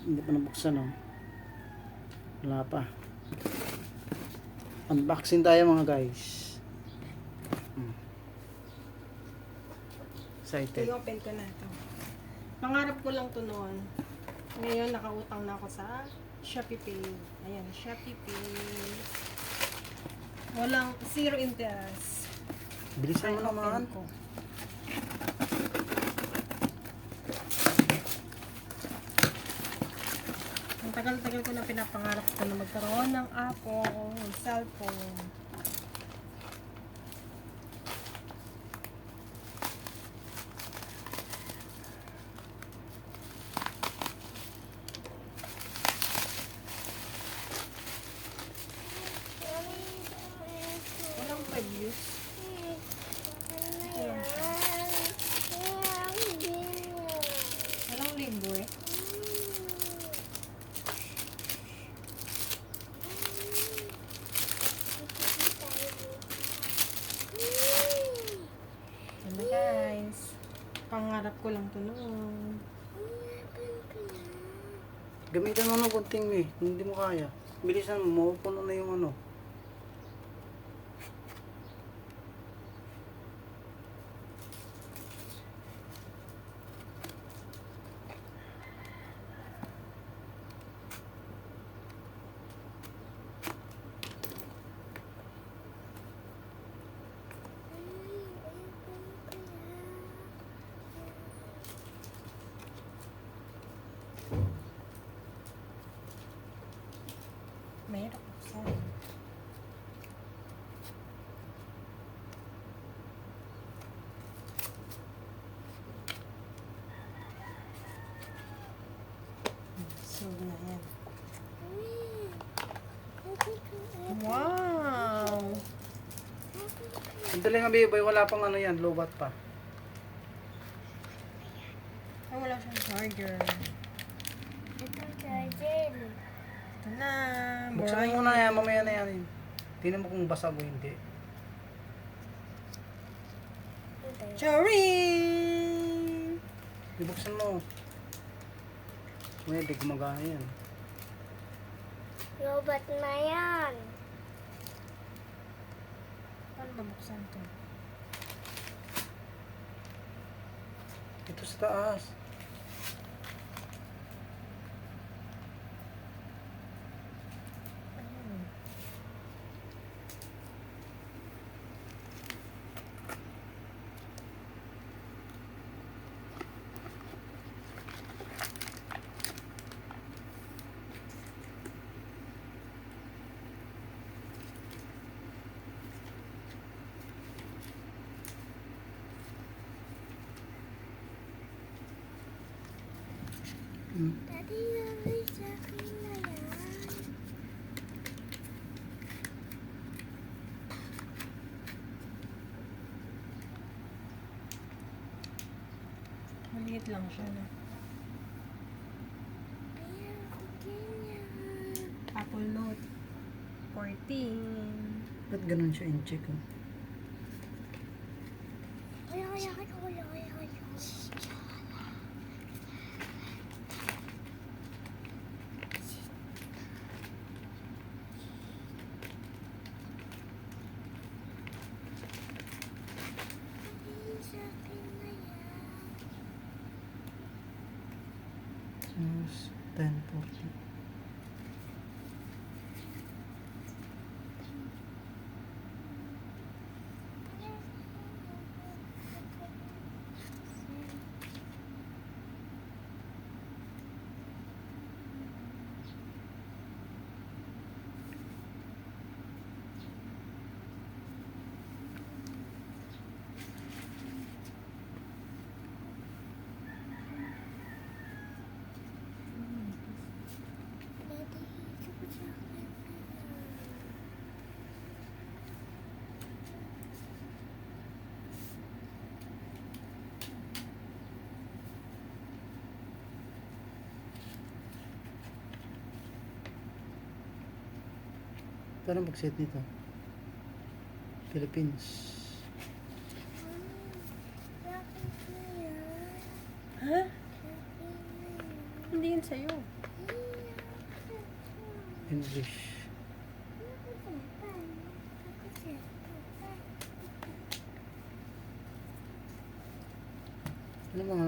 Hindi pa nabuksan, oh. Wala pa. Unboxing tayo mga guys. Excited. I-open ko na ito. Pangarap ko lang to noon. Ngayon, nakautang na ako sa Shopee Pay. Ayan, Shopee Pay. Walang, zero interest. Bilisan mo Ay, naman. open ko. Ang tagal-tagal ko na pinapangarap ko na magkaroon ng Apple, ng cellphone. Walang previews. Walang libre. Ano guys? Pangarap ko lang to noon. Gamitan mo ng gunting eh. Kung hindi mo kaya. Bilisan mo. Mapupuno na yung ano. Mahirap buksan. So, na yan. Wow! Ang dali nga baby. Wala pang ano yan. Lobat pa. Ay, wala siyang charger. Itong charger. Ito na. Buksan mo muna yan. Mamaya na yan. Tingnan mo kung basag o hindi. Charing! Ibuksan mo. May di gumagana yan. Robot na yan. Paano ba buksan ito? Ito sa taas. Ayun. Daddy, nalay sa akin na yan. Maliit lang siya na. Ayaw ko ganyan. Apple Note 14. Ba't ganun siya in-check? Oh? Kaya, kaya, kaya, kaya, kaya, kaya. Daddy, sa akin na yan. 10:40. Daddy, sabi sa akin na yan. Paano mag-set nito? Philippines. Sa akin na yan. Ha? Sa akin na yan. Hindi yun sa'yo. English. Ano mga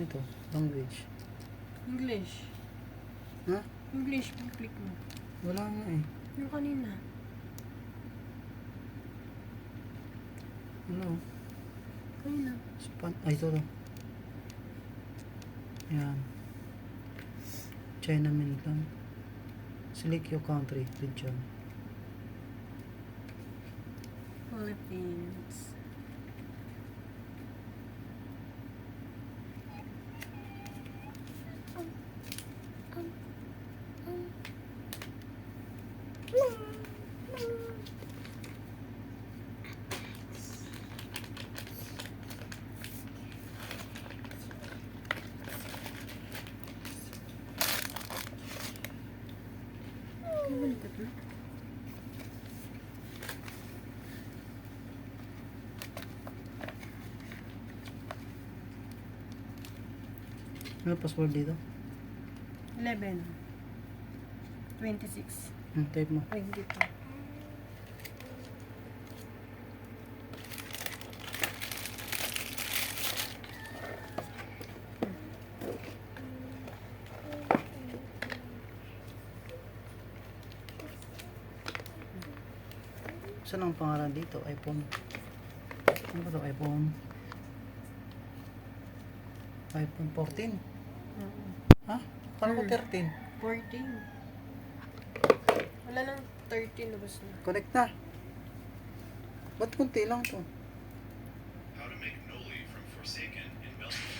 ito? Language. English. Ha? English, click mo. Wala nga eh. Yung kanina. Ano? Kanina. Ay, ito to. Yan. China mainland. Select your country, region. Philippines. Balikat na. Ano password dito? 11. 26. Type mo. Ay, hindi pa. Saan ang pangalan dito? iPhone. Ano ba ito? iPhone 14? Ha? Paano ko 13? 14. Wala nang 13 labas na. Connect na. Ba't kunti lang to? How to make Noli from Forsaken in Belgium.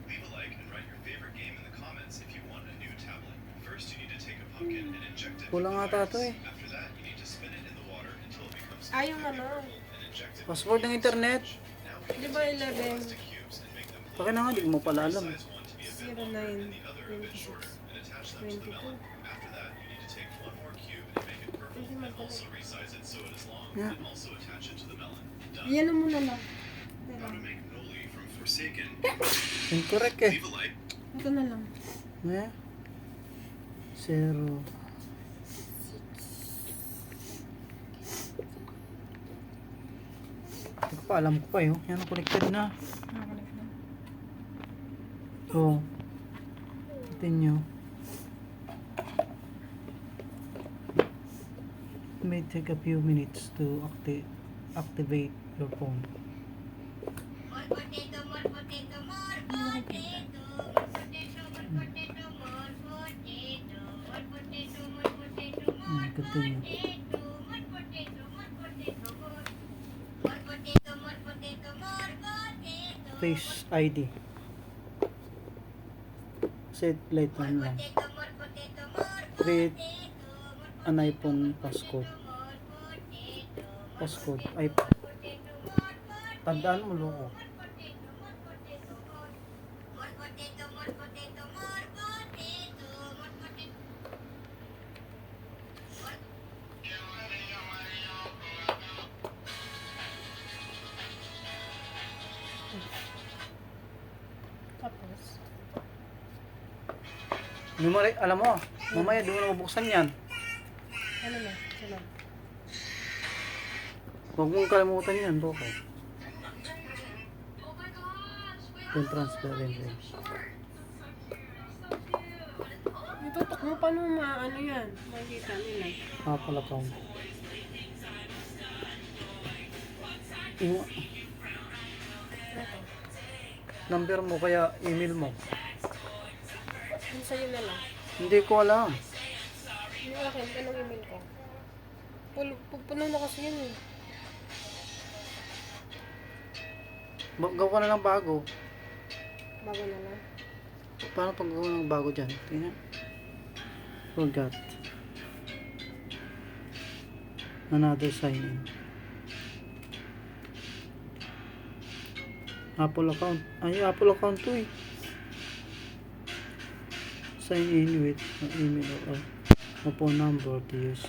Leave a like and write your favorite game in the comments if you want a new tablet. First, you need to take a pumpkin and inject it with Kulang the ata virus. to eh. After that, you need to spin it in the water until it becomes Yung completely ano. purple and inject it with Password ng internet. Now we Di can ba take 11? plastic cubes and make them Baka na nga, di mo pala alam. size one to be a bit longer and the other a bit 09, shorter and attach them to the 22. melon. After that, you need to take one more cube and make it purple Pwede and magdala. also resize it so it is long Yeah. and also attach it to the melon. Done. Iyan mo na lang. How to make Noli from Forsaken. Incorrect eh. Leave a like. Ito na lang. Eh? 0. Hindi ko pa alam ko pa yun. Yan, connected na. Nakakulik na. Oh. Continue. It may take a few minutes to activate your phone. More potato, more potato, more potato. More potato, more potato, more potato. More potato, more potato, more Continue. potato. More potato, more potato, more. More potato, more potato, more potato. Face ID. Set later More lang. potato, more potato, more Create potato. an iPhone passcode. More potato. Passcode. Ay, More potato, more potato. tandaan mo loko. More potato, more potato, more. More potato, more potato, more potato. More potato. Tapos, Alam mo, mamaya doon na mabuksan yan. ano na? Sila. Huwag mong kalimutan yan, Boko. Yung transparent. Itutok mo paano ano yan? Makikita nila. Apple account. Yung number mo kaya email mo. Yung sa'yo na lang. Hindi ko alam. Yung akin, anong email ko? Puno na kasi yun eh. Gawa ka na lang bago. Bago na lang. Paano pag gawa ng bago dyan? Tingnan. Forgot. Another sign in. Apple account. Ay, Apple account to eh. Sign in with an email or a phone number to use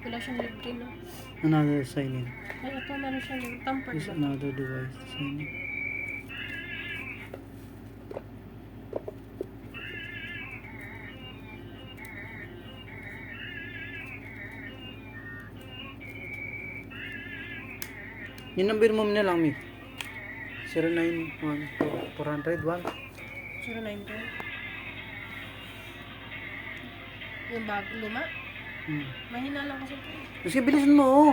Wala siyang libre no? another sign in. Ay, ito meron siyang libre. Tampered Use ba? another device to sign in. Yung number mo na lang, Mi. 091 401. 092. Yung luma. Hmm. Mahina lang kasi ito. Sige, bilisan mo, oh.